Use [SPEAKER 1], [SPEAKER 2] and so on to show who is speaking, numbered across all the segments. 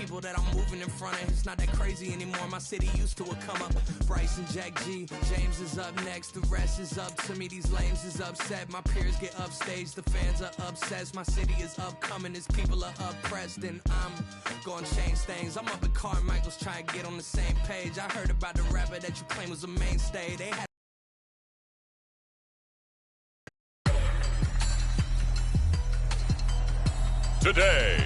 [SPEAKER 1] table that I'm moving in front of. It's not that crazy anymore. My city used to a come up. Bryce and Jack G, James is up next. The rest is up to me. These lames is upset. My peers get upstaged. The fans are obsessed. My city is upcoming. His people are oppressed, and I'm gonna change things. I'm up at Carmichael's trying to get on the same page. I heard about the rapper that you claim was a mainstay. They had
[SPEAKER 2] today.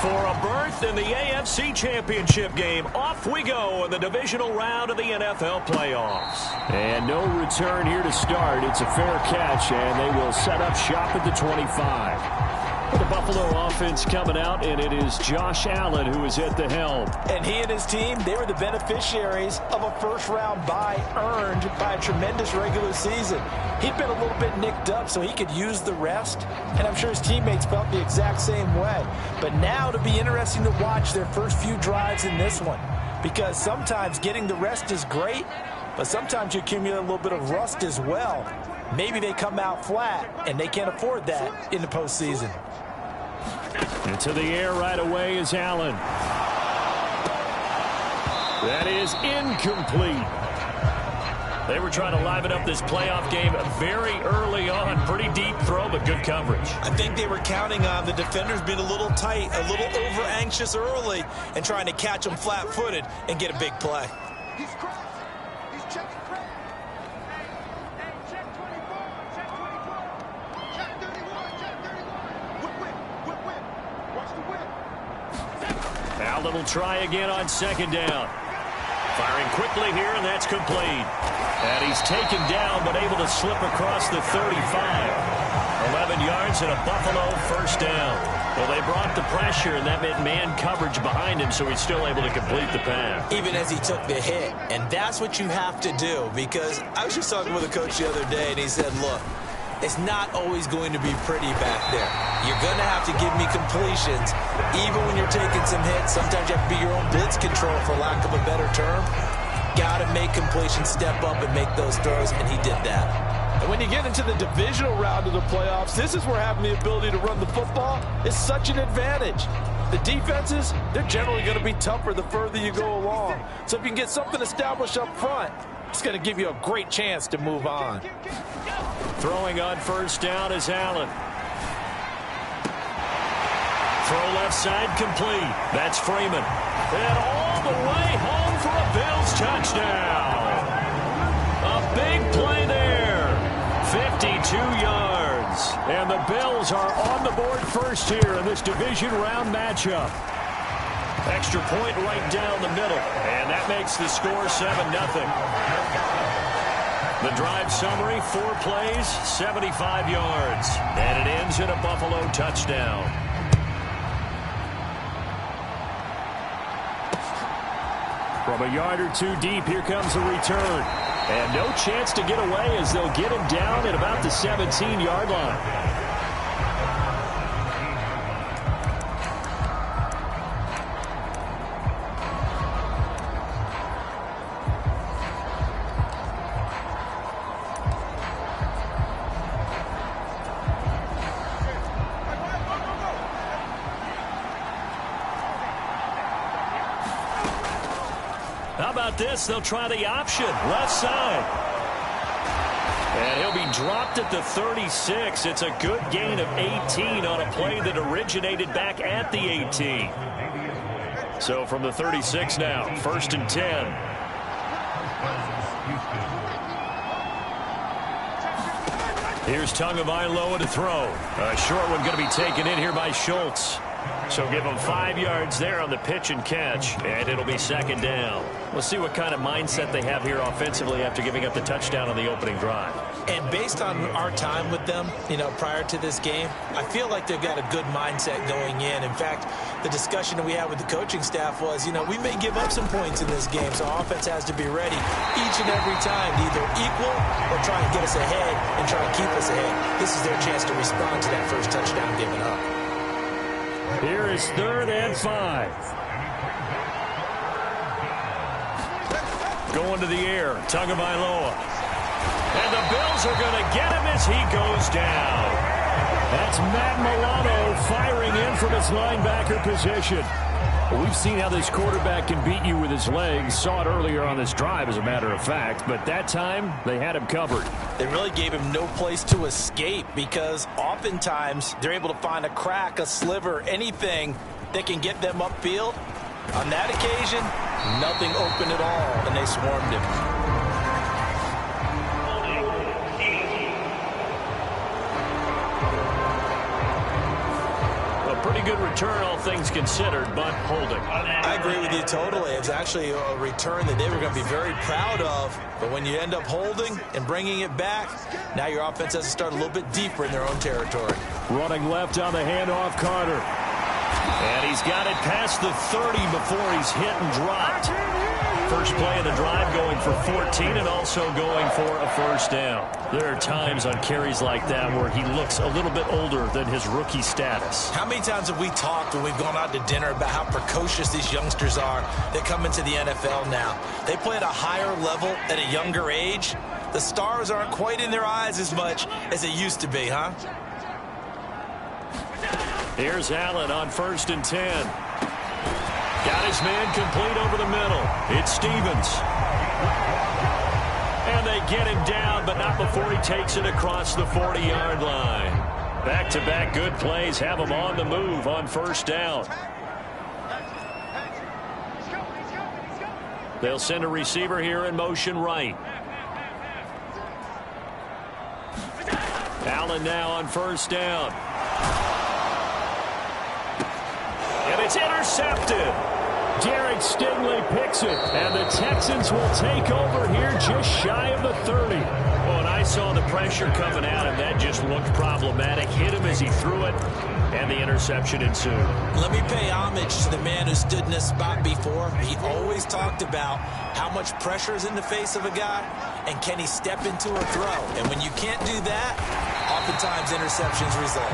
[SPEAKER 3] For a berth in the AFC Championship game, off we go in the divisional round of the NFL playoffs.
[SPEAKER 4] And no return here to start. It's a fair catch, and they will set up shop at the 25. The Buffalo offense coming out, and it is Josh Allen who is at the helm.
[SPEAKER 5] And he and his team, they were the beneficiaries of a first-round bye earned by a tremendous regular season. He'd been a little bit nicked up, so he could use the rest, and I'm sure his teammates felt the exact same way. But now it'll be interesting to watch their first few drives in this one, because sometimes getting the rest is great, but sometimes you accumulate a little bit of rust as well. Maybe they come out flat, and they can't afford that in the postseason.
[SPEAKER 4] Into the air right away is Allen. That is incomplete.
[SPEAKER 3] They were trying to liven up this playoff game very early on. Pretty deep throw, but good coverage.
[SPEAKER 5] I think they were counting on the defenders being a little tight, a little over-anxious early, and trying to catch them flat-footed and get a big play.
[SPEAKER 6] He's crossed. He's checking crack. Hey, check 24. Check 24. Check 31. Check 31. Whip. Watch the whip.
[SPEAKER 4] Allen will try again on second down.
[SPEAKER 3] Firing quickly here, and that's complete.
[SPEAKER 4] And he's taken down, but able to slip across the 35.
[SPEAKER 3] 11 yards and a Buffalo first down.
[SPEAKER 4] Well, they brought the pressure, and that meant man coverage behind him, so he's still able to complete the pass.
[SPEAKER 5] Even as he took the hit. And that's what you have to do, because I was just talking with a coach the other day, and he said, look, it's not always going to be pretty back there. You're going to have to give me completions. Even when you're taking some hits, sometimes you have to be your own blitz control, for lack of a better term. Got to make completions, step up and make those throws, and he did that.
[SPEAKER 7] And when you get into the divisional round of the playoffs, this is where having the ability to run the football is such an advantage. The defenses, they're generally going to be tougher the further you go along. So if you can get something established up front, it's going to give you a great chance to move on.
[SPEAKER 4] Throwing on first down is Allen. Throw left side complete. That's Freeman. And all the way home for a Bills touchdown. A big play there. 52 yards. And the Bills are on the board first here in this division round matchup. Extra point right down the middle. And that makes the score 7-0. The drive summary, 4 plays, 75 yards. And it ends in a Buffalo touchdown. From a yard or two deep, here comes a return. And no chance to get away as they'll get him down at about the 17-yard line. This, they'll try the option left side, and he'll be dropped at the 36. It's a good gain of 18 on a play that originated back at the 18. So from the 36 now, 1st and 10. Here's Tagovailoa to throw. A short one going to be taken in here by Schultz. So give them 5 yards there on the pitch and catch, and it'll be 2nd down. We'll see what kind of mindset they have here offensively after giving up the touchdown on the opening drive.
[SPEAKER 5] And based on our time with them, prior to this game, I feel like they've got a good mindset going in. In fact, the discussion that we had with the coaching staff was, we may give up some points in this game, so offense has to be ready each and every time to either equal or try and get us ahead and try and keep us ahead. This is their chance to respond to that first touchdown given up.
[SPEAKER 4] Here is 3rd and 5. Going to the air, Tagovailoa.
[SPEAKER 3] And the Bills are going to get him as he goes down.
[SPEAKER 4] That's Matt Milano firing in from his linebacker position. Well, we've seen how this quarterback can beat you with his legs. Saw it earlier on this drive, as a matter of fact. But that time, they had him covered.
[SPEAKER 5] They really gave him no place to escape because oftentimes they're able to find a crack, a sliver, anything that can get them upfield. On that occasion, nothing open at all, and they swarmed him.
[SPEAKER 3] Pretty good return, all things considered, but holding.
[SPEAKER 5] I agree with you totally. It was actually a return that they were going to be very proud of. But when you end up holding and bringing it back, now your offense has to start a little bit deeper in their own territory.
[SPEAKER 4] Running left on the handoff, Carter.
[SPEAKER 3] And he's got it past the 30 before he's hit and dropped. First play of the drive going for 14 and also going for a first down. There are times on carries like that where he looks a little bit older than his rookie status.
[SPEAKER 5] How many times have we talked when we've gone out to dinner about how precocious these youngsters are that come into the NFL now? They play at a higher level at a younger age. The stars aren't quite in their eyes as much as it used to be, huh?
[SPEAKER 3] Here's Allen on 1st and 10. Got his man complete over the middle. It's Stevens. And they get him down, but not before he takes it across the 40-yard line. Back-to-back good plays have him on the move on first down. They'll send a receiver here in motion right. Allen now on first down. And it's intercepted.
[SPEAKER 4] Derek Stingley picks it, and the Texans will take over here just shy of the 30.
[SPEAKER 3] Well, and I saw the pressure coming at him. That just looked problematic. Hit him as he threw it, and the interception ensued.
[SPEAKER 5] Let me pay homage to the man who stood in this spot before. He always talked about how much pressure is in the face of a guy, and can he step into a throw. And when you can't do that, oftentimes interceptions result.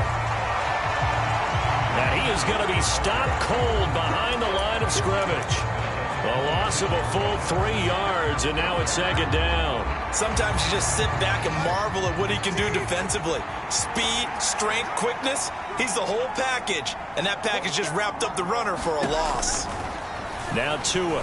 [SPEAKER 3] Now he is going to be stopped cold behind the line of scrimmage. A loss of a full 3 yards, and now it's second down.
[SPEAKER 5] Sometimes you just sit back and marvel at what he can do defensively. Speed, strength, quickness, he's the whole package. And that package just wrapped up the runner for a loss.
[SPEAKER 3] Now Tua.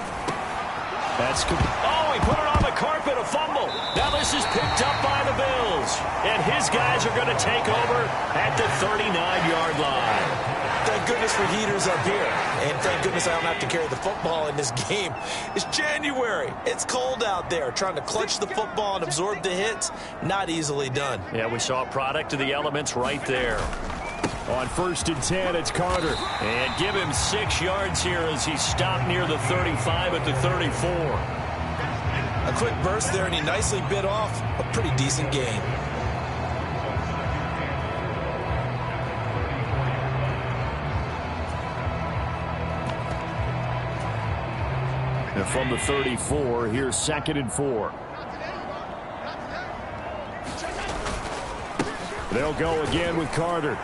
[SPEAKER 3] Oh, he put it on the carpet, a fumble. Now this is picked up by the Bills. And his guys are going to take over at the 39-yard line.
[SPEAKER 5] Thank goodness for heaters up here. And thank goodness I don't have to carry the football in this game. It's January. It's cold out there. Trying to clutch the football and absorb the hits, not easily done.
[SPEAKER 3] Yeah, we saw a product of the elements right there.
[SPEAKER 4] On 1st and 10, it's Carter.
[SPEAKER 3] And give him 6 yards here as he's stopped near the 35 at the 34.
[SPEAKER 5] A quick burst there, and he nicely bit off a pretty decent gain.
[SPEAKER 4] And from the 34, here's 2nd and 4. They'll go again with Carter.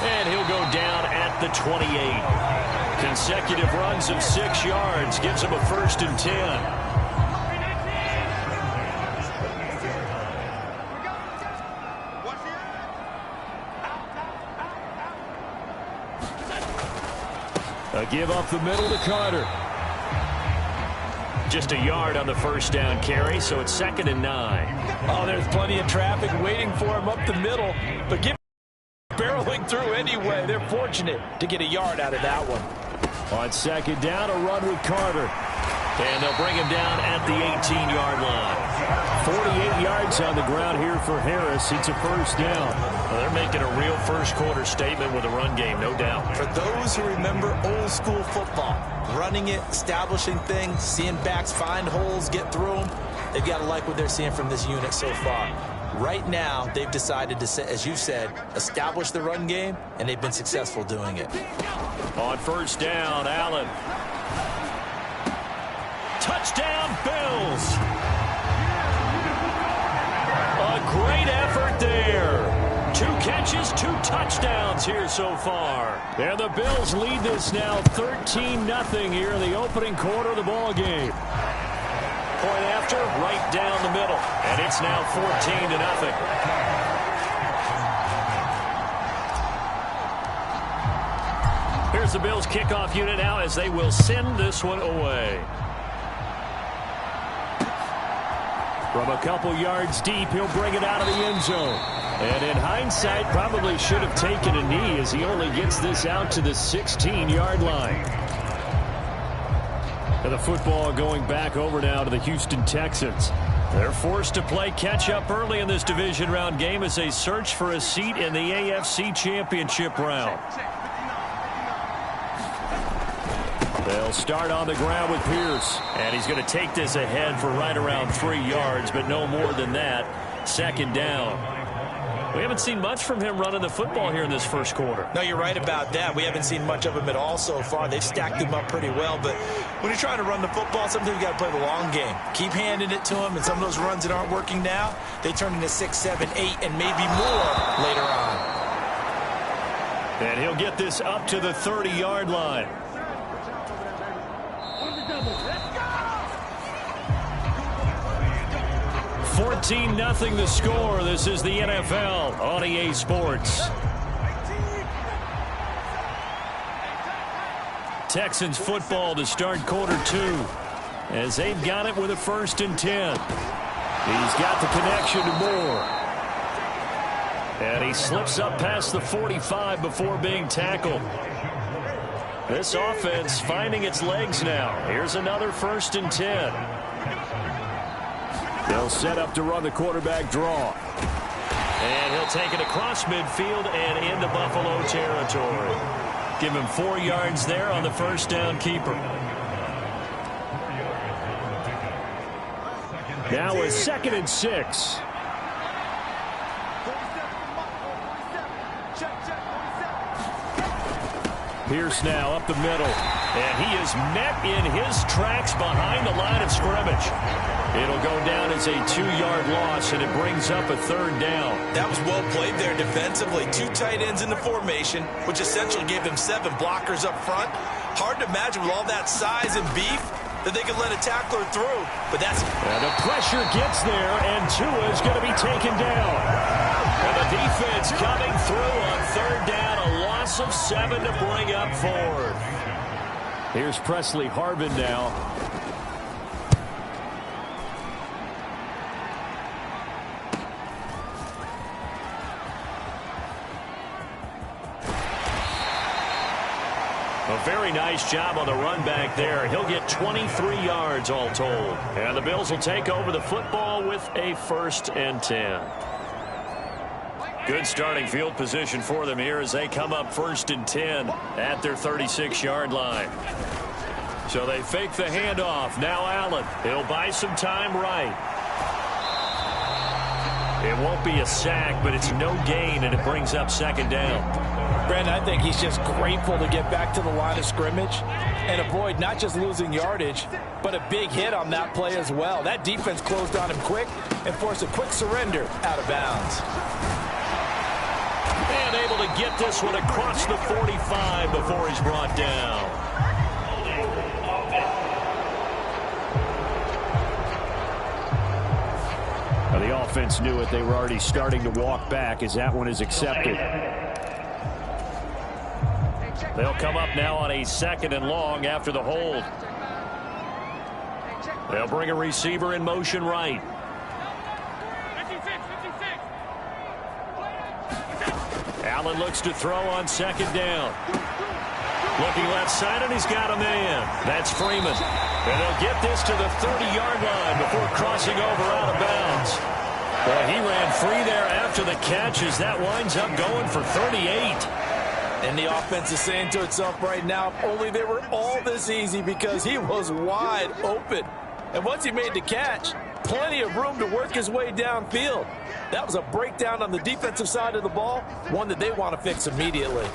[SPEAKER 3] And he'll go down at the 28. Consecutive runs of 6 yards gives him a 1st and 10.
[SPEAKER 4] A give up the middle to Carter.
[SPEAKER 3] Just a yard on the first down carry, so it's 2nd and 9.
[SPEAKER 5] Oh, there's plenty of traffic waiting for him up the middle, but barreling through anyway. They're fortunate to get a yard out of that one.
[SPEAKER 4] On 2nd down, a run with Carter.
[SPEAKER 3] And they'll bring him down at the 18-yard line.
[SPEAKER 4] 48 yards on the ground here for Harris. It's a first down.
[SPEAKER 3] Well, they're making a real first-quarter statement with a run game, no doubt.
[SPEAKER 5] For those who remember old-school football, running it, establishing things, seeing backs find holes, get through them, they've got to like what they're seeing from this unit so far. Right now, they've decided to, as you said, establish the run game, and they've been successful doing it.
[SPEAKER 3] On first down, Allen. Touchdown, Bills. A great effort there. 2 catches, 2 touchdowns here so far.
[SPEAKER 4] And the Bills lead this now 13-0 here in the opening quarter of the ball game.
[SPEAKER 3] point after, right down the middle. And it's now 14-0. Here's the Bills kickoff unit now as they will send this one away. From a couple yards deep, he'll bring it out of the end zone. And in hindsight, probably should have taken a knee as he only gets this out to the 16-yard line. And the football going back over now to the Houston Texans. They're forced to play catch-up early in this division round game as they search for a seat in the AFC Championship round. They'll start on the ground with Pierce. And he's going to take this ahead for right around 3 yards, but no more than that. Second down. We haven't seen much from him running the football here in this first quarter.
[SPEAKER 5] No, you're right about that. We haven't seen much of him at all so far. They've stacked him up pretty well, but when you're trying to run the football, sometimes you got to play the long game. Keep handing it to him, and some of those runs that aren't working now, they turn into 6, 7, 8, and maybe more later on.
[SPEAKER 3] And he'll get this up to the 30-yard line. 14-0 the score. This is the NFL on EA Sports. Texans football to start quarter 2 as they've got it with a 1st and 10. He's got the connection to Moore. And he slips up past the 45 before being tackled. This offense finding its legs now. Here's another 1st and 10. They'll set up to run the quarterback draw. And he'll take it across midfield and into Buffalo territory. Give him 4 yards there on the first down keeper. Now a 2nd and 6. Pierce now up the middle. And he is met in his tracks behind the line of scrimmage. It'll go down as a 2-yard loss, and it brings up a 3rd down.
[SPEAKER 5] That was well played there defensively. 2 tight ends in the formation, which essentially gave them 7 blockers up front. Hard to imagine with all that size and beef that they could let a tackler through. But that's...
[SPEAKER 3] And the pressure gets there, and Tua is going to be taken down. And the defense coming through on 3rd down, a loss of 7 to bring up 4th. Here's Presley Harvin now. A very nice job on the run back there. He'll get 23 yards all told. And the Bills will take over the football with a 1st and 10. Good starting field position for them here as they come up 1st and 10 at their 36-yard line. So they fake the handoff. Now Allen. He'll buy some time right. It won't be a sack, but it's no gain, and it brings up 2nd down.
[SPEAKER 5] Brandon, I think he's just grateful to get back to the line of scrimmage and avoid not just losing yardage, but a big hit on that play as well. That defense closed on him quick and forced a quick surrender out of bounds.
[SPEAKER 3] And able to get this one across the 45 before he's brought down. Now the offense knew it. They were already starting to walk back as that one is accepted. They'll come up now on a 2nd and long after the hold. They'll bring a receiver in motion right. Allen looks to throw on 2nd down. Looking left side, and he's got a man. That's Freeman. And they'll get this to the 30-yard line before crossing over out of bounds. Well, he ran free there after the catch as that winds up going for 38.
[SPEAKER 5] And the offense is saying to itself right now, if only they were all this easy, because he was wide open. And once he made the catch, plenty of room to work his way downfield. That was a breakdown on the defensive side of the ball, one that they want to fix immediately.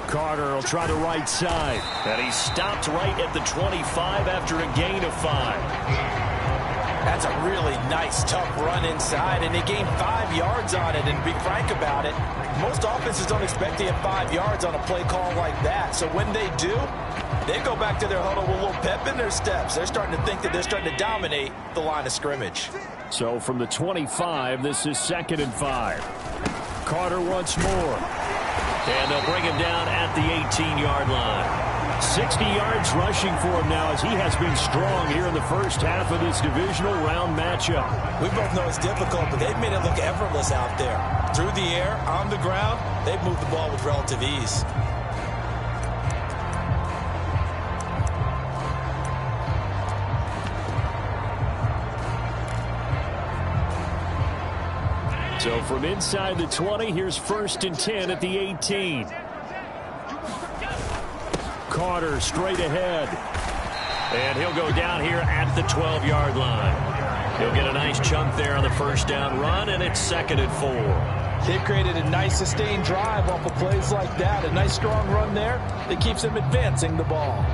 [SPEAKER 3] Carter will try the right side. And he stopped right at the 25 after a gain of 5.
[SPEAKER 5] That's a really nice, tough run inside, and they gained 5 yards on it. And to be frank about it, most offenses don't expect to get 5 yards on a play call like that. So when they do, they go back to their huddle with a little pep in their steps. They're starting to think that they're starting to dominate the line of scrimmage.
[SPEAKER 3] So from the 25, this is 2nd and 5. Carter once more. And they'll bring him down at the 18-yard line. 60 yards rushing for him now as he has been strong here in the first half of this divisional round matchup.
[SPEAKER 5] We both know it's difficult, but they've made it look effortless out there. Through the air, on the ground, they've moved the ball with relative ease.
[SPEAKER 3] So from inside the 20, here's 1st and 10 at the 18. Carter straight ahead. And he'll go down here at the 12-yard line. He'll get a nice chunk there on the first down run, and it's 2nd and 4.
[SPEAKER 5] They've created a nice sustained drive off of plays like that. A nice strong run there that keeps them advancing the ball.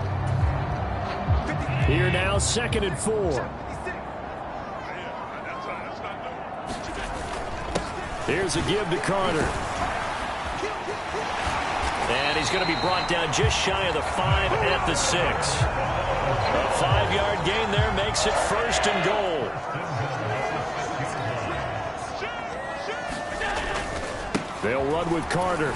[SPEAKER 3] Here now, 2nd and 4. Here's a give to Carter. And he's going to be brought down just shy of the 5 at the 6. A 5-yard gain there makes it 1st and goal. They'll run with Carter.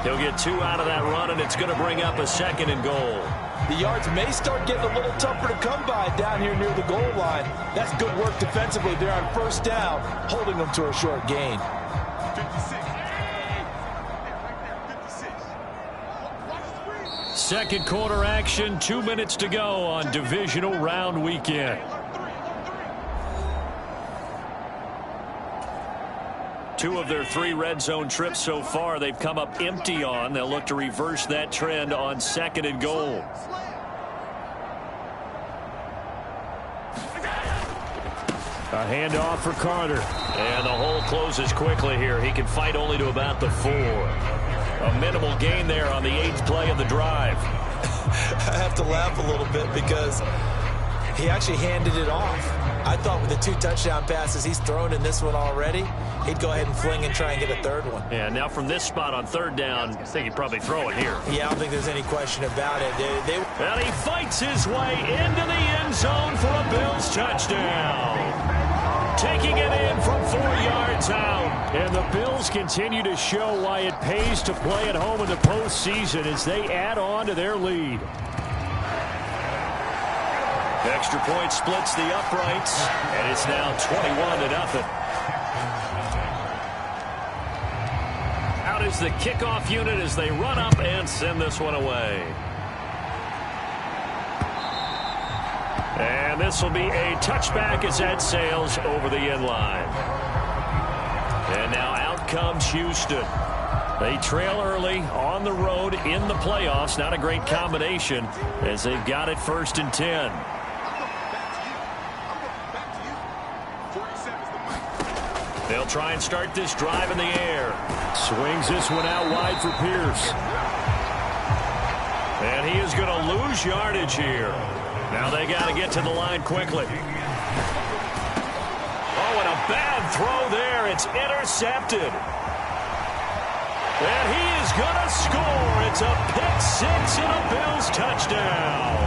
[SPEAKER 3] He'll get 2 out of that run, and it's going to bring up a 2nd and goal.
[SPEAKER 5] The yards may start getting a little tougher to come by down here near the goal line. That's good work defensively. They're on 1st down, holding them to a short gain.
[SPEAKER 3] 2nd quarter action, 2 minutes to go on divisional round weekend. 2 of their 3 red zone trips so far they've come up empty on. They'll look to reverse that trend on 2nd and goal. A handoff for Carter.
[SPEAKER 4] And the hole closes quickly here. He can fight only to about the 4. A minimal gain there on the 8th play of the drive.
[SPEAKER 5] I have to laugh a little bit because he actually handed it off. I thought with the 2 touchdown passes he's thrown in this one already, he'd go ahead and fling and try and get a 3rd one.
[SPEAKER 3] Yeah, now from this spot on 3rd down, I think he'd probably throw it here.
[SPEAKER 5] Yeah, I don't think there's any question about it.
[SPEAKER 3] And he fights his way into the end zone for a Bills touchdown. Taking it in from 4 yards out. And the Bills continue to show why it pays to play at home in the postseason as they add on to their lead.
[SPEAKER 4] Extra point splits the uprights, and it's now 21-0.
[SPEAKER 3] Out is the kickoff unit as they run up and send this one away. And this will be a touchback as that sails over the end line. And now out comes Houston. They trail early on the road in the playoffs. Not a great combination as they've got it 1st and 10. They'll try and start this drive in the air. Swings this one out wide for Pierce. And he is going to lose yardage here. Now they got to get to the line quickly. Oh, and a bad throw there. It's intercepted. And he is going to score. It's a pick 6 and a Bills touchdown.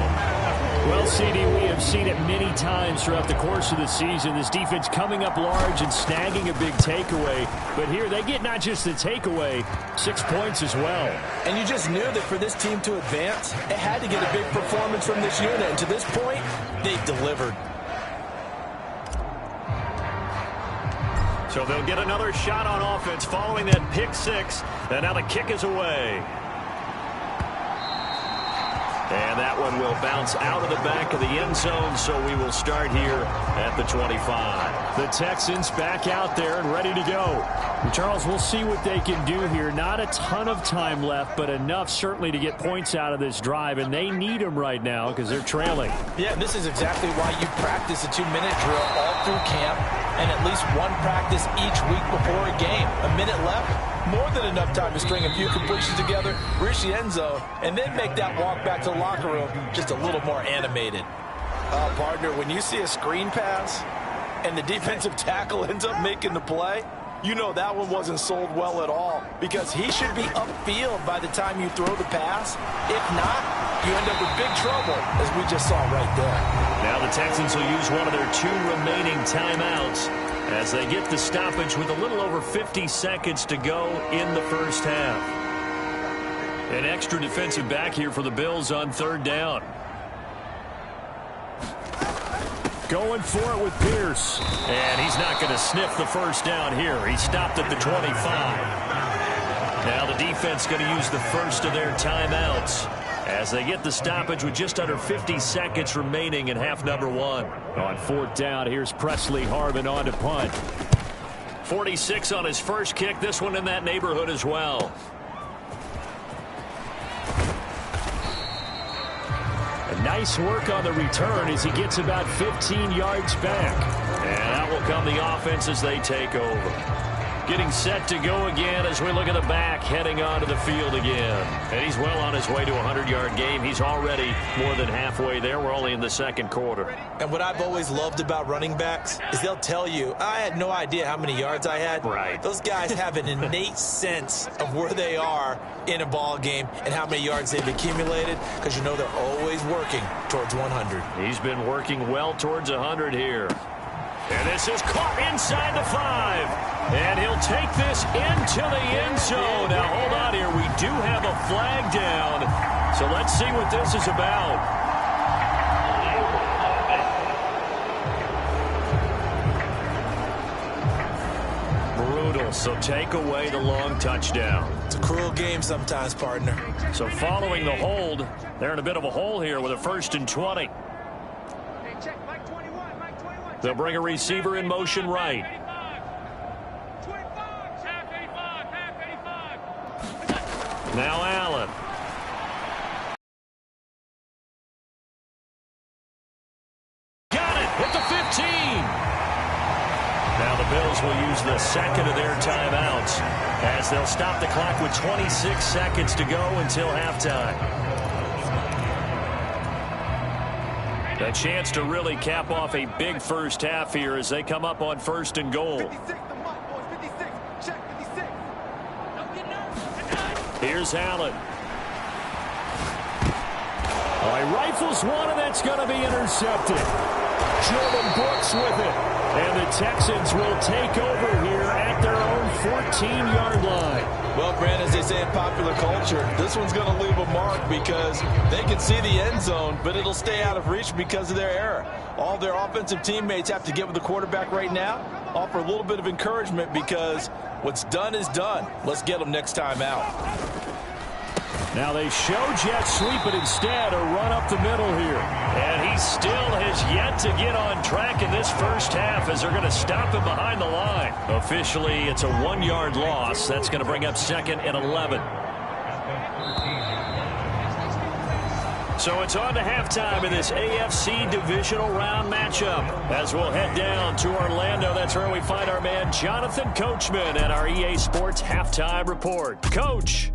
[SPEAKER 3] Well, CD, we have seen it many times throughout the course of the season. This defense coming up large and snagging a big takeaway. But here they get not just the takeaway, 6 points as well.
[SPEAKER 5] And you just knew that for this team to advance, it had to get a big performance from this unit. And to this point, they've delivered.
[SPEAKER 3] So they'll get another shot on offense following that pick 6. And now the kick is away. And that one will bounce out of the back of the end zone, so we will start here at the 25. The Texans back out there and ready to go. And Charles, we'll see what they can do here. Not a ton of time left, but enough certainly to get points out of this drive, and they need them right now because they're trailing.
[SPEAKER 5] Yeah, this is exactly why you practice a 2-minute drill all through camp and at least one practice each week before a game. A minute left, more than enough time to string a few completions together, reach the end zone, and then make that walk back to the locker room just a little more animated. Partner, when you see a screen pass and the defensive tackle ends up making the play, you know that one wasn't sold well at all, because he should be upfield by the time you throw the pass. If not, you end up with big trouble, as we just saw right there.
[SPEAKER 3] Now the Texans will use one of their 2 remaining timeouts as they get the stoppage with a little over 50 seconds to go in the first half. An extra defensive back here for the Bills on 3rd down. Going for it with Pierce. And he's not going to sniff the first down here. He stopped at the 25. Now the defense going to use the first of their timeouts as they get the stoppage with just under 50 seconds remaining in half number 1. On 4th down, here's Presley Harvin on to punt. 46 on his first kick. This one in that neighborhood as well. Nice work on the return as he gets about 15 yards back. And out will come the offense as they take over. Getting set to go again as we look at the back, heading onto the field again. And he's well on his way to a 100-yard game. He's already more than halfway there. We're only in the 2nd quarter.
[SPEAKER 5] And what I've always loved about running backs is they'll tell you, I had no idea how many yards I had.
[SPEAKER 3] Right.
[SPEAKER 5] Those guys have an innate sense of where they are in a ball game and how many yards they've accumulated, because you know they're always working towards 100.
[SPEAKER 3] He's been working well towards 100 here. And this is caught inside the 5. And he'll take this into the end zone. Now, hold on here. We do have a flag down. So let's see what this is about. Brutal. So take away the long touchdown.
[SPEAKER 5] It's a cruel game sometimes, partner.
[SPEAKER 3] So following the hold, they're in a bit of a hole here with a 1st and 20. They'll bring a receiver in motion right. Now Allen. Got it at the 15. Now the Bills will use the 2nd of their timeouts as they'll stop the clock with 26 seconds to go until halftime. A chance to really cap off a big first half here as they come up on 1st and goal. Here's Allen. Oh, he rifles one, and that's going to be intercepted. Jordan Brooks with it. And the Texans will take over here at their own 14-yard line.
[SPEAKER 5] Well, Brandon, as they say in popular culture, this one's going to leave a mark because they can see the end zone, but it'll stay out of reach because of their error. All their offensive teammates have to get with the quarterback right now, offer a little bit of encouragement because what's done is done. Let's get them next time out.
[SPEAKER 3] Now they show jet sweep, but instead a run up the middle here. And he still has yet to get on track in this first half as they're going to stop him behind the line. Officially, it's a 1-yard loss. That's going to bring up 2nd and 11. So it's on to halftime in this AFC divisional round matchup. As we'll head down to Orlando, that's where we find our man Jonathan Coachman at our EA Sports Halftime Report. Coach.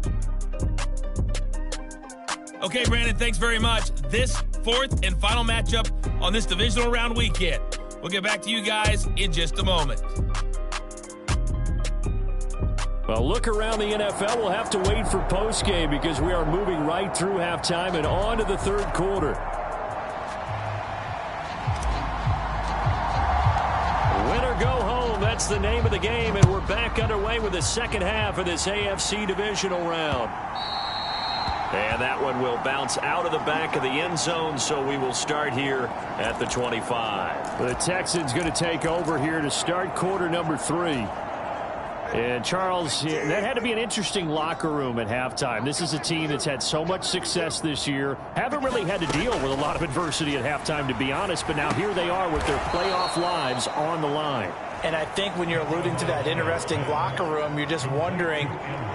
[SPEAKER 2] Okay, Brandon, thanks very much. This 4th and final matchup on this divisional round weekend. We'll get back to you guys in just a moment.
[SPEAKER 3] Well, look around the NFL. We'll have to wait for postgame because we are moving right through halftime and on to the 3rd quarter. Win or go home, that's the name of the game, and we're back underway with the 2nd half of this AFC divisional round. And that one will bounce out of the back of the end zone, so we will start here at the 25. The Texans going to take over here to start quarter number 3. And, Charles, that had to be an interesting locker room at halftime. This is a team that's had so much success this year. Haven't really had to deal with a lot of adversity at halftime, to be honest, but now here they are with their playoff lives on the line.
[SPEAKER 5] And I think when you're alluding to that interesting locker room, you're just wondering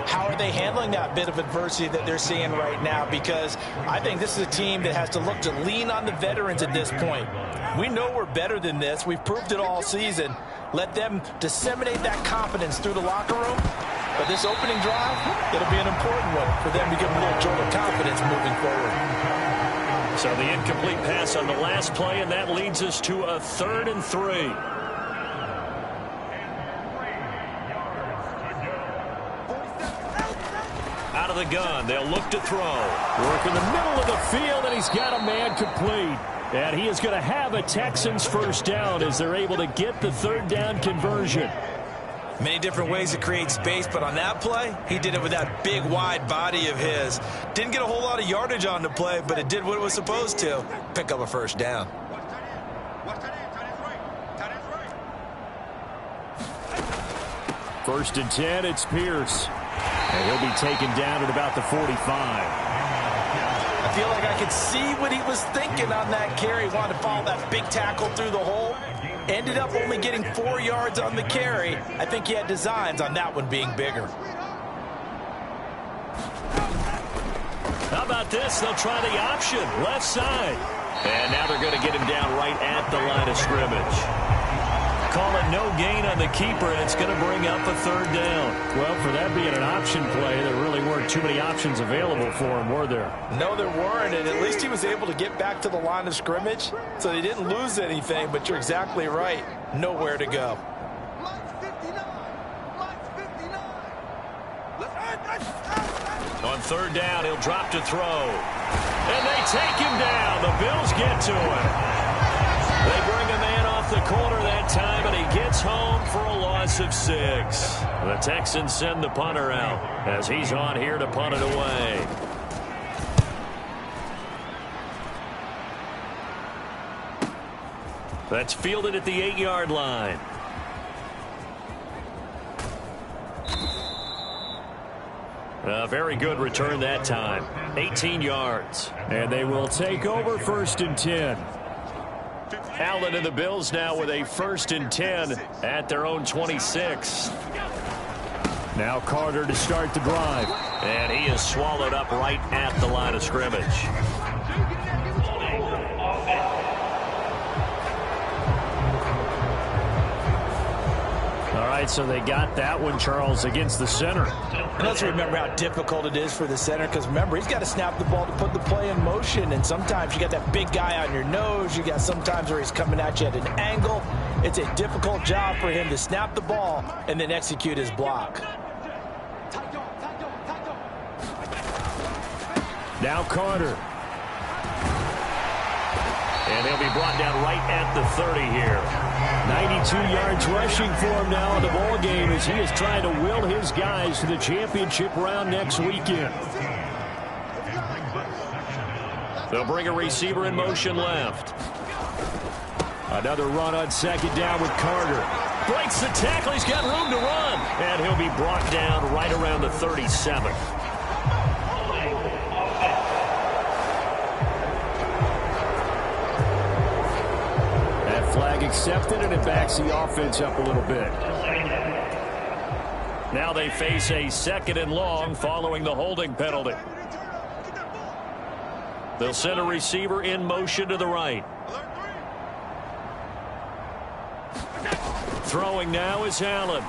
[SPEAKER 5] how are they handling that bit of adversity that they're seeing right now, because I think this is a team that has to look to lean on the veterans at this point. We know we're better than this. We've proved it all season. Let them disseminate that confidence through the locker room. But this opening drive, it'll be an important one for them to give them a little jolt of confidence moving forward.
[SPEAKER 3] So the incomplete pass on the last play, and that leads us to a 3rd and 3. Out of the gun, they'll look to throw. Work in the middle of the field, and he's got a man complete. And he is going to have a Texans first down as they're able to get the 3rd down conversion.
[SPEAKER 5] Many different ways to create space, but on that play, he did it with that big, wide body of his. Didn't get a whole lot of yardage on the play, but it did what it was supposed to. Pick up a first down.
[SPEAKER 3] First and 10, it's Pierce. And he'll be taken down at about the 45.
[SPEAKER 5] I feel like I could see what he was thinking on that carry. He wanted to follow that big tackle through the hole. Ended up only getting 4 yards on the carry. I think he had designs on that one being bigger.
[SPEAKER 3] How about this? They'll try the option, left side. And now they're going to get him down right at the line of scrimmage. Call it no gain on the keeper, and it's going to bring up a 3rd down. Well, for that being an option play, there really weren't too many options available for him, were there?
[SPEAKER 5] No, there weren't, and at least he was able to get back to the line of scrimmage, so they didn't lose anything, but you're exactly right. Nowhere to go.
[SPEAKER 3] On 3rd down, he'll drop to throw. And they take him down. The Bills get to him. They bring a man off the corner that time, and he gets home for a loss of 6. The Texans send the punter out as he's on here to punt it away. That's fielded at the 8-yard line. A very good return that time. 18 yards. And they will take over 1st and 10. Allen and the Bills now with a 1st and 10 at their own 26. Now Carter to start the drive. And he is swallowed up right at the line of scrimmage. All right, so they got that one, Charles, against the center.
[SPEAKER 5] And let's remember how difficult it is for the center, because remember, he's got to snap the ball to put the play in motion, and sometimes you got that big guy on your nose. You got sometimes where he's coming at you at an angle. It's a difficult job for him to snap the ball and then execute his block.
[SPEAKER 3] Now Carter. And he'll be brought down right at the 30 here. 92 yards rushing for him now in the ball game as he is trying to will his guys to the championship round next weekend. They'll bring a receiver in motion left. Another run on 2nd down with Carter. Breaks the tackle. He's got room to run. And he'll be brought down right around the 37. Flag accepted, and it backs the offense up a little bit. Now they face a 2nd and long following the holding penalty. They'll send a receiver in motion to the right. Throwing now is Allen.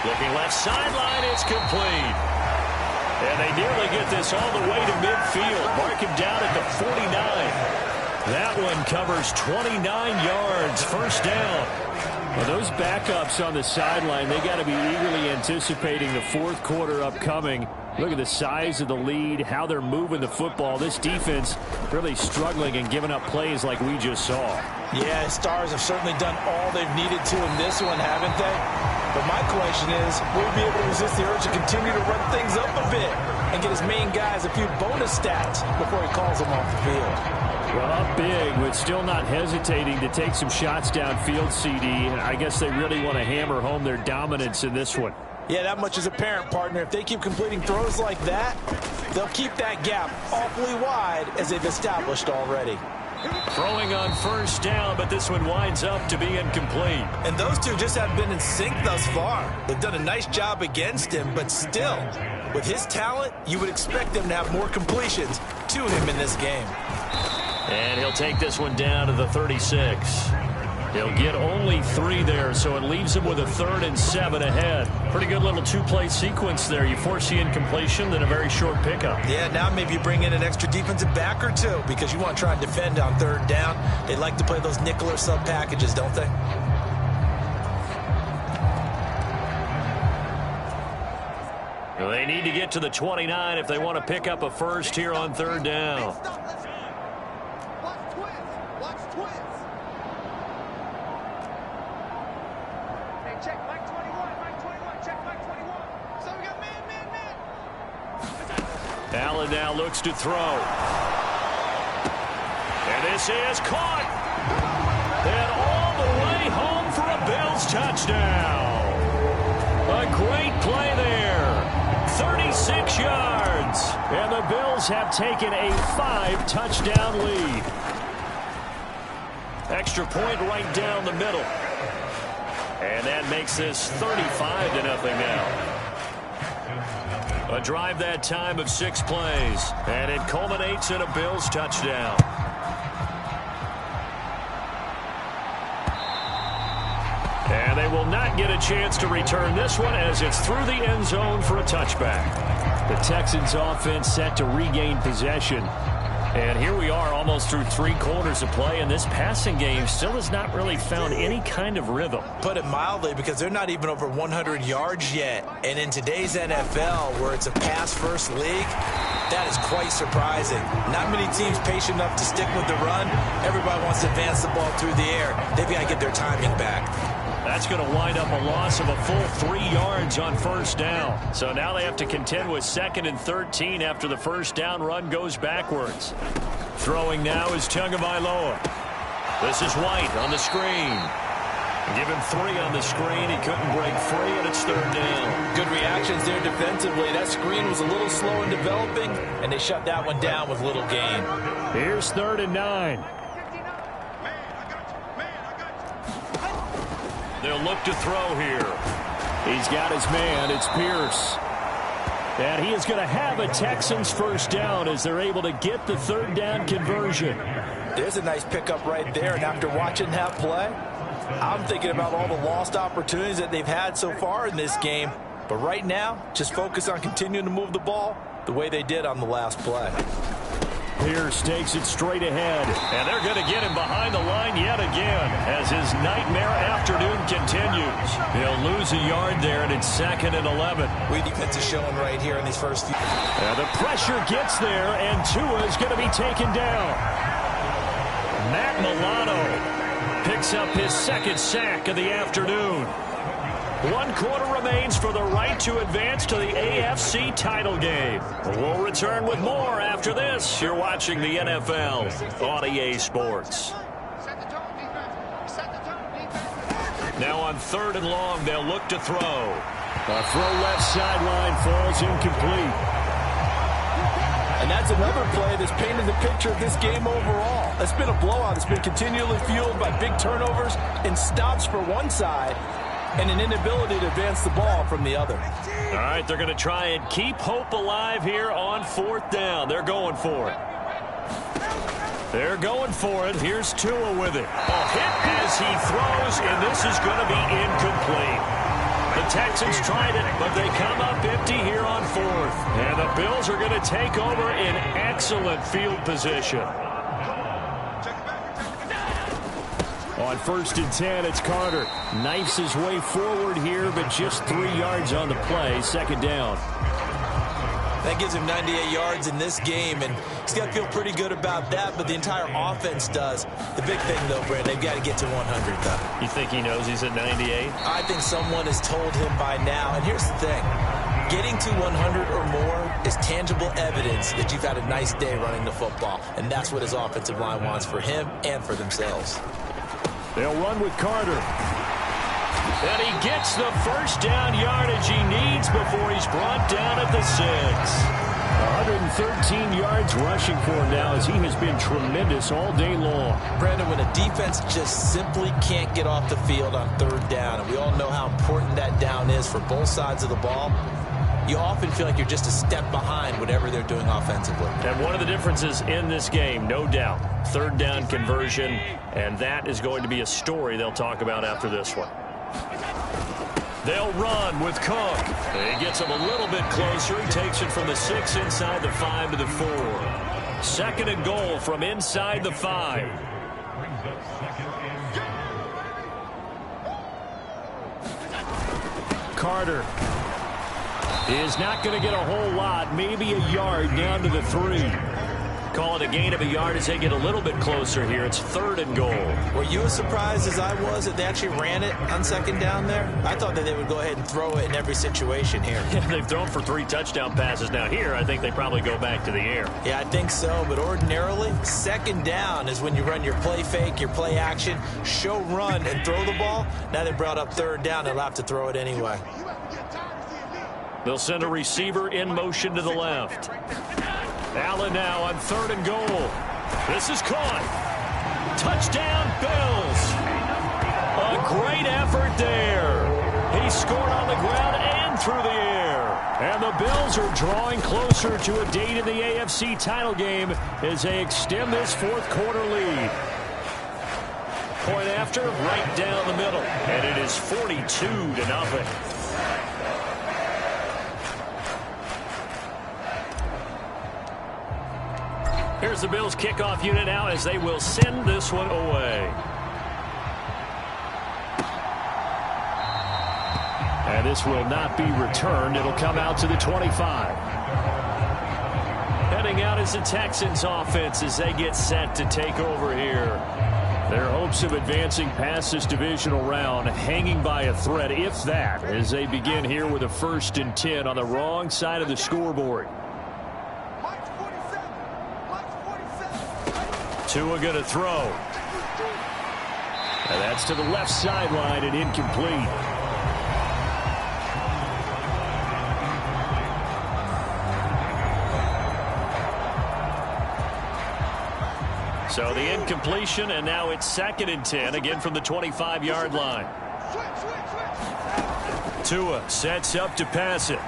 [SPEAKER 3] Looking left sideline, it's complete. And they nearly get this all the way to midfield. Mark him down at the 49. That one covers 29 yards, 1st down. Well, those backups on the sideline, they got to be eagerly anticipating the 4th quarter upcoming. Look at the size of the lead, how they're moving the football. This defense really struggling and giving up plays like we just saw.
[SPEAKER 5] Yeah, Stars have certainly done all they've needed to in this one, haven't they? But my question is, will he be able to resist the urge to continue to run things up a bit and get his main guys a few bonus stats before he calls them off the field?
[SPEAKER 3] Well, up big, but still not hesitating to take some shots downfield, CD. I guess they really want to hammer home their dominance in this one.
[SPEAKER 5] Yeah, that much is apparent, partner. If they keep completing throws like that, they'll keep that gap awfully wide as they've established already.
[SPEAKER 3] Throwing on 1st down, but this one winds up to be incomplete.
[SPEAKER 5] And those two just haven't been in sync thus far. They've done a nice job against him, but still, with his talent, you would expect them to have more completions to him in this game.
[SPEAKER 3] And he'll take this one down to the 36. He'll get only 3 there, so it leaves him with a 3rd and 7 ahead. Pretty good little 2-play sequence there. You force the incompletion, then a very short pickup.
[SPEAKER 5] Yeah, now maybe you bring in an extra defensive back or two because you want to try and defend on 3rd down. They like to play those nickel or sub packages, don't they?
[SPEAKER 3] Well, they need to get to the 29 if they want to pick up a first here on 3rd down. Allen now looks to throw. And this is caught. And all the way home for a Bills touchdown. A great play there. 36 yards. And the Bills have taken a 5-touchdown lead. Extra point right down the middle. And that makes this 35-0 now. A drive that time of 6 plays, and it culminates in a Bills touchdown. And they will not get a chance to return this one as it's through the end zone for a touchback. The Texans offense set to regain possession. And here we are almost through 3 quarters of play, and this passing game still has not really found any kind of rhythm.
[SPEAKER 5] Put it mildly, because they're not even over 100 yards yet. And in today's NFL, where it's a pass-first league, that is quite surprising. Not many teams patient enough to stick with the run. Everybody wants to advance the ball through the air. They've got to get their timing back.
[SPEAKER 3] That's going to wind up a loss of a full 3 yards on 1st down. So now they have to contend with 2nd and 13 after the 1st down run goes backwards. Throwing now is Tagovailoa. This is White on the screen. Give him 3 on the screen. He couldn't break free, and it's 3rd down.
[SPEAKER 5] Good reactions there defensively. That screen was a little slow in developing, and they shut that one down with little gain.
[SPEAKER 3] Here's 3rd and 9. They'll look to throw here. He's got his man. It's Pierce. And he is going to have a Texans 1st down as they're able to get the 3rd down conversion.
[SPEAKER 5] There's a nice pickup right there. And after watching that play, I'm thinking about all the lost opportunities that they've had so far in this game. But right now, just focus on continuing to move the ball the way they did on the last play.
[SPEAKER 3] Pierce takes it straight ahead, and they're going to get him behind the line yet again as his nightmare afternoon continues. He'll lose a yard there, and it's 2nd and 11.
[SPEAKER 5] We defense is showing right here in these first few.
[SPEAKER 3] The pressure gets there, and Tua is going to be taken down. Matt Milano picks up his 2nd sack of the afternoon. 1 quarter remains for the right to advance to the AFC title game. We'll return with more after this. You're watching the NFL on EA Sports. Now on 3rd and long, they'll look to throw. A throw left sideline falls incomplete.
[SPEAKER 5] And that's another play that's painted the picture of this game overall. It's been a blowout. It's been continually fueled by big turnovers and stops for one side, and an inability to advance the ball from the other.
[SPEAKER 3] All right, they're going to try and keep hope alive here on 4th down. They're going for it. They're going for it. Here's Tua with it. A hit as he throws, and this is going to be incomplete. The Texans tried it, but they come up empty here on 4th. And the Bills are going to take over in excellent field position. On 1st and 10, it's Carter. Knifes his way forward here, but just 3 yards on the play. 2nd down.
[SPEAKER 5] That gives him 98 yards in this game, and he's got to feel pretty good about that, but the entire offense does. The big thing, though, Brent, they've got to get to 100, though.
[SPEAKER 3] You think he knows he's at 98?
[SPEAKER 5] I think someone has told him by now, and here's the thing. Getting to 100 or more is tangible evidence that you've had a nice day running the football, and that's what his offensive line wants for him and for themselves.
[SPEAKER 3] They'll run with Carter. And he gets the 1st down yardage he needs before he's brought down at the 6. 113 yards rushing for him now as he has been tremendous all day long.
[SPEAKER 5] Brandon, when a defense just simply can't get off the field on 3rd down, and we all know how important that down is for both sides of the ball, you often feel like you're just a step behind whatever they're doing offensively.
[SPEAKER 3] And one of the differences in this game, no doubt, third down conversion, and that is going to be a story they'll talk about after this one. They'll run with Cook. He gets him a little bit closer. He takes it from the 6 inside the 5 to the 4. 2nd and goal from inside the 5. Carter is not going to get a whole lot, maybe a yard down to the 3. Call it a gain of a yard as they get a little bit closer here. It's 3rd and goal.
[SPEAKER 5] Were you as surprised as I was that they actually ran it on 2nd down there? I thought that they would go ahead and throw it in every situation here.
[SPEAKER 3] They've thrown for 3 touchdown passes. Now here, I think they probably go back to the air.
[SPEAKER 5] Yeah, I think so. But ordinarily, 2nd down is when you run your play fake, your play action, show run, and throw the ball. Now they brought up 3rd down. They'll have to throw it anyway.
[SPEAKER 3] They'll send a receiver in motion to the left. Allen now on 3rd and goal. This is caught. Touchdown, Bills. A great effort there. He scored on the ground and through the air. And the Bills are drawing closer to a date in the AFC title game as they extend this 4th quarter lead. Point after, right down the middle. And it is 42-0. Here's the Bills kickoff unit now as they will send this one away. And this will not be returned. It'll come out to the 25. Heading out is the Texans offense as they get set to take over here. Their hopes of advancing past this divisional round hanging by a thread, if that, as they begin here with a 1st and 10 on the wrong side of the scoreboard. Tua going to throw. And that's to the left sideline and incomplete. So the incompletion, and now it's 2nd and 10, again from the 25-yard line. Tua sets up to pass it.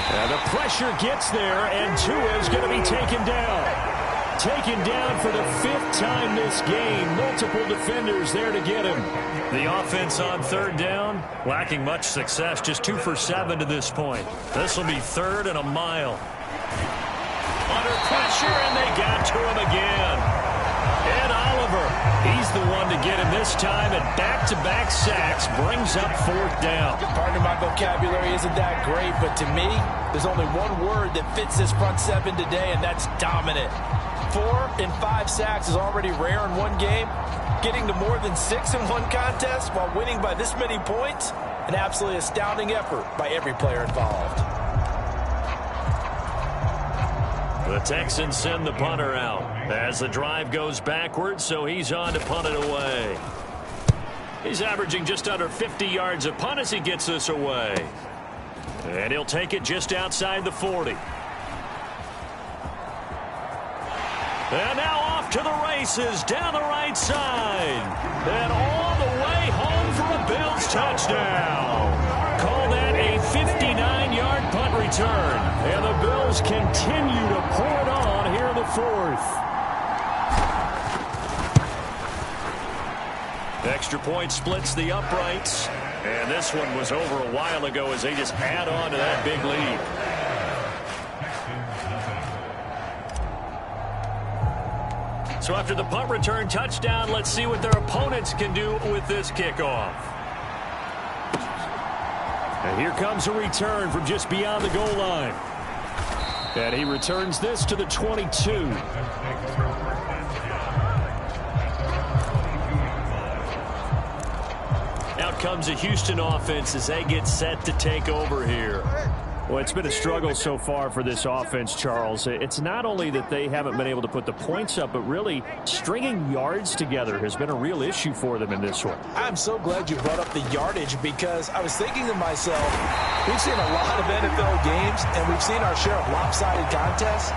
[SPEAKER 3] And the pressure gets there, and Tua is going to be taken down. Taken down for the 5th time this game. Multiple defenders there to get him. The offense on 3rd down, lacking much success. Just 2 for 7 to this point. This will be 3rd and a mile. Under pressure, and they got to him again. And Oliver, he's the one to get him this time, and back-to-back sacks brings up 4th down.
[SPEAKER 5] Pardon my vocabulary isn't that great, but to me, there's only one word that fits this front 7 today, and that's dominant. 4 and 5 sacks is already rare in one game. Getting to more than 6 in one contest while winning by this many points, an absolutely astounding effort by every player involved.
[SPEAKER 3] The Texans send the punter out as the drive goes backwards, so he's on to punt it away. He's averaging just under 50 yards a punt as he gets this away. And he'll take it just outside the 40. And now off to the races down the right side. And all the way home for a Bills touchdown. Call that a 59-yard punt return. And the Bills continue to pour it on here in the 4th. Extra point splits the uprights. And this one was over a while ago as they just add on to that big lead. So after the punt return touchdown, let's see what their opponents can do with this kickoff. And here comes a return from just beyond the goal line. And he returns this to the 22. Out comes a Houston offense as they get set to take over here. Well, it's been a struggle so far for this offense, Charles. It's not only that they haven't been able to put the points up, but really stringing yards together has been a real issue for them in this one.
[SPEAKER 5] I'm so glad you brought up the yardage because I was thinking to myself, we've seen a lot of NFL games and we've seen our share of lopsided contests,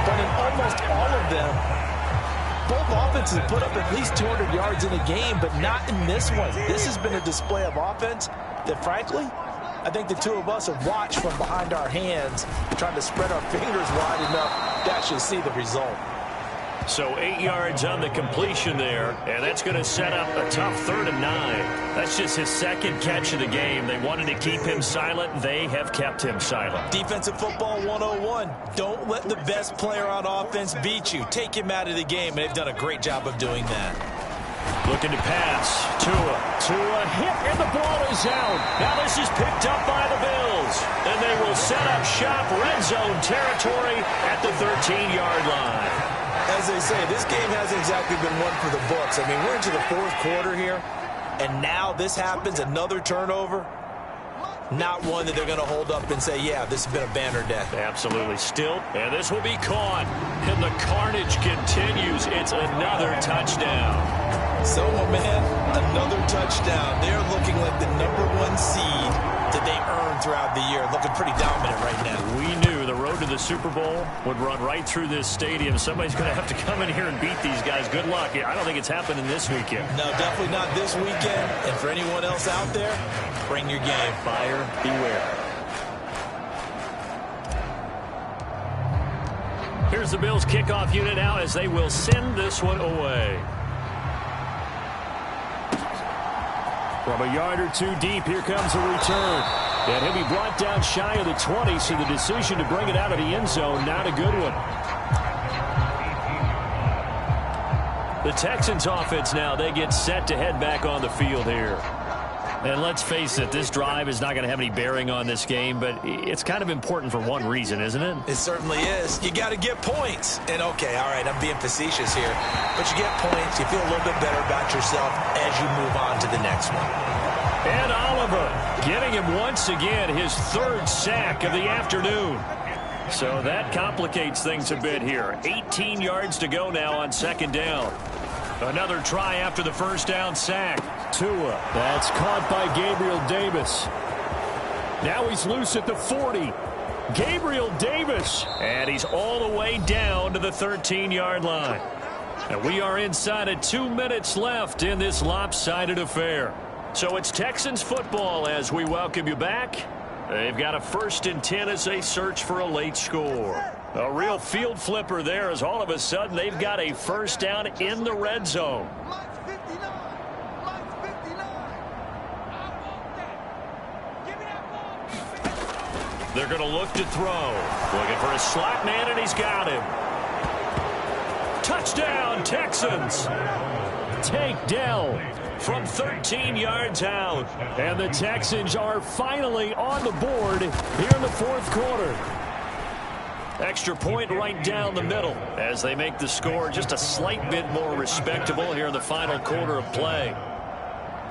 [SPEAKER 5] but in almost all of them, both offenses put up at least 200 yards in a game, but not in this one. This has been a display of offense that, frankly, I think the two of us have watched from behind our hands, trying to spread our fingers wide enough to actually see the result.
[SPEAKER 3] So 8 yards on the completion there, and that's going to set up a tough 3rd and 9. That's just his second catch of the game. They wanted to keep him silent. They have kept him silent.
[SPEAKER 5] Defensive football 101. Don't let the best player on offense beat you. Take him out of the game, and they've done a great job of doing that.
[SPEAKER 3] Looking to pass. Tua hit, and the ball is out. Now this is picked up by the Bills, and they will set up shop red zone territory at the 13-yard line.
[SPEAKER 5] As they say, this game hasn't exactly been one for the books. I mean, we're into the 4th quarter here, and now this happens, another turnover. Not one that they're going to hold up and say, yeah, this has been a banner day.
[SPEAKER 3] Absolutely. Still, and this will be caught, and the carnage continues. It's another touchdown.
[SPEAKER 5] So, my man, another touchdown. They're looking like the #1 seed that they earned throughout the year. Looking pretty dominant right now.
[SPEAKER 3] We knew the road to the Super Bowl would run right through this stadium. Somebody's going to have to come in here and beat these guys. Good luck. I don't think it's happening this weekend.
[SPEAKER 5] No, definitely not this weekend. And for anyone else out there, bring your game.
[SPEAKER 3] Buyer beware. Here's the Bills kickoff unit now as they will send this one away. From a yard or two deep, here comes a return. And he'll be brought down shy of the 20, so the decision to bring it out of the end zone, not a good one. The Texans offense now, they get set to head back on the field here. And let's face it, this drive is not going to have any bearing on this game, but it's kind of important for one reason, isn't it?
[SPEAKER 5] It certainly is. You got to get points. And, okay, all right, I'm being facetious here. But you get points, you feel a little bit better about yourself as you move on to the next one.
[SPEAKER 3] And Oliver getting him once again his 3rd sack of the afternoon. So that complicates things a bit here. 18 yards to go now on 2nd down. Another try after the 1st down sack. Tua. That's caught by Gabriel Davis. Now he's loose at the 40. Gabriel Davis. And he's all the way down to the 13-yard line. And we are inside of 2 minutes left in this lopsided affair. So it's Texans football as we welcome you back. They've got a 1st and 10 as they search for a late score. A real field flipper there as all of a sudden they've got a 1st down in the red zone. They're going to look to throw. Looking for a slot man, and he's got him. Touchdown, Texans. Tank Dell from 13 yards out. And the Texans are finally on the board here in the 4th quarter. Extra point right down the middle as they make the score just a slight bit more respectable here in the final quarter of play.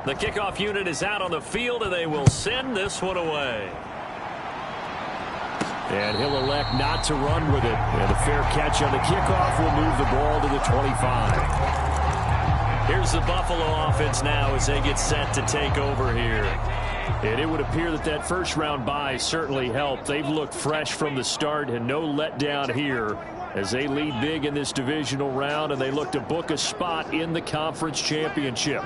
[SPEAKER 3] The kickoff unit is out on the field, and they will send this one away. And he'll elect not to run with it. And a fair catch on the kickoff will move the ball to the 25. Here's the Buffalo offense now as they get set to take over here. And it would appear that that 1st-round bye certainly helped. They've looked fresh from the start and no letdown here as they lead big in this divisional round, and they look to book a spot in the conference championship.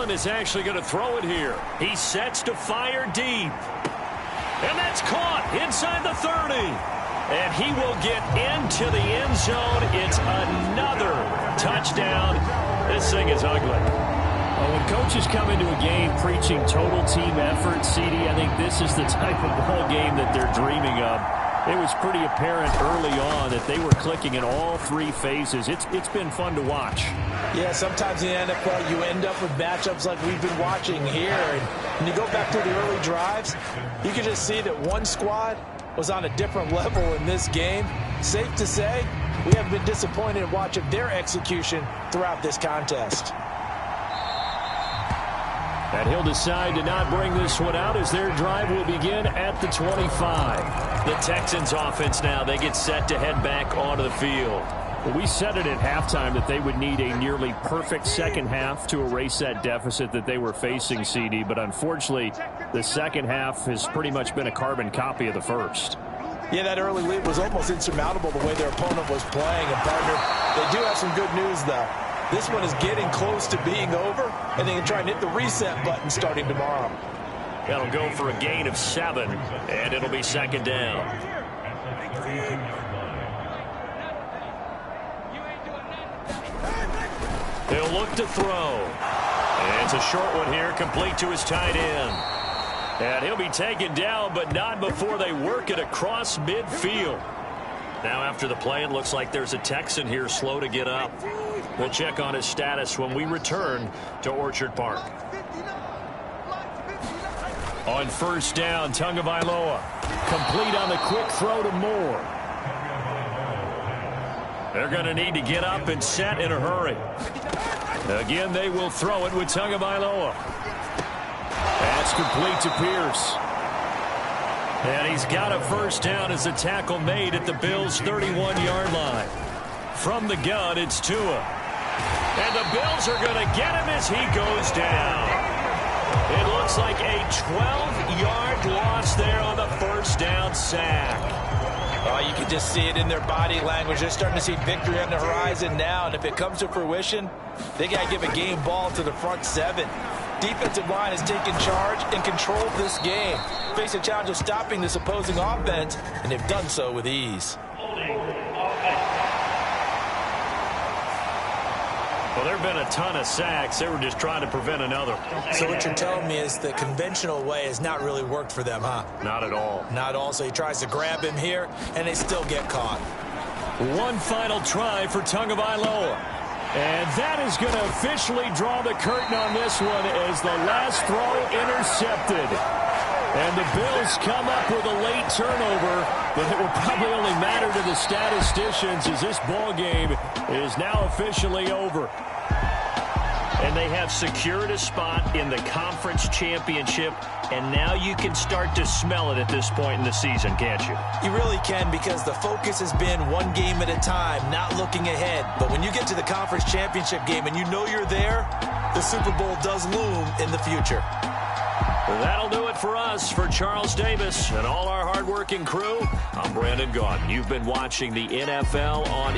[SPEAKER 3] Is actually going to throw it here. He sets to fire deep. And that's caught inside the 30. And he will get into the end zone. It's another touchdown. This thing is ugly. Well, when coaches come into a game preaching total team effort, CD, I think this is the type of ball game that they're dreaming of. It was pretty apparent early on that they were clicking in all 3 phases. It's been fun to watch.
[SPEAKER 5] Yeah, sometimes in the NFL you end up with matchups like we've been watching here. And when you go back to the early drives, you can just see that one squad was on a different level in this game. Safe to say, we haven't been disappointed in watching their execution throughout this contest.
[SPEAKER 3] And he'll decide to not bring this one out as their drive will begin at the 25. The Texans offense now, they get set to head back onto the field.
[SPEAKER 4] Well, we said it at halftime that they would need a nearly perfect second half to erase that deficit that they were facing, CD. But unfortunately, the second half has pretty much been a carbon copy of the first.
[SPEAKER 5] Yeah, that early lead was almost insurmountable the way their opponent was playing. And, partner, they do have some good news, though. This one is getting close to being over, and they can try and hit the reset button starting tomorrow.
[SPEAKER 3] That'll go for a gain of 7, and it'll be second down. He'll look to throw. And it's a short one here, complete to his tight end. And he'll be taken down, but not before they work it across midfield. Now after the play, it looks like there's a Texan here slow to get up. We'll check on his status when we return to Orchard Park. On first down, Tagovailoa. Complete on the quick throw to Moore. They're going to need to get up and set in a hurry. Again, they will throw it with Tagovailoa. That's complete to Pierce. And he's got a first down as the tackle made at the Bills' 31-yard line. From the gun, it's Tua. And the Bills are going to get him as he goes down. It looks like a 12-yard loss there on the first down sack.
[SPEAKER 5] Oh, you can just see it in their body language. They're starting to see victory on the horizon now. And if it comes to fruition, they got to give a game ball to the front 7. Defensive line has taken charge and controlled this game. Face a challenge of stopping this opposing offense, and they've done so with ease.
[SPEAKER 3] Well, there have been a ton of sacks. They were just trying to prevent another.
[SPEAKER 5] So what you're telling me is the conventional way has not really worked for them, huh?
[SPEAKER 3] Not at all.
[SPEAKER 5] Not at all. So he tries to grab him here, and they still get caught.
[SPEAKER 3] One final try for Tagovailoa. And that is going to officially draw the curtain on this one as the last throw intercepted. And the Bills come up with a late turnover, but it will probably only matter to the statisticians as this ball game is now officially over. And they have secured a spot in the conference championship, and now you can start to smell it at this point in the season, can't you?
[SPEAKER 5] You really can, because the focus has been one game at a time, not looking ahead. But when you get to the conference championship game and you know you're there, the Super Bowl does loom in the future.
[SPEAKER 3] That'll do it for us. For Charles Davis and all our hardworking crew, I'm Brandon Gaudin. You've been watching the NFL on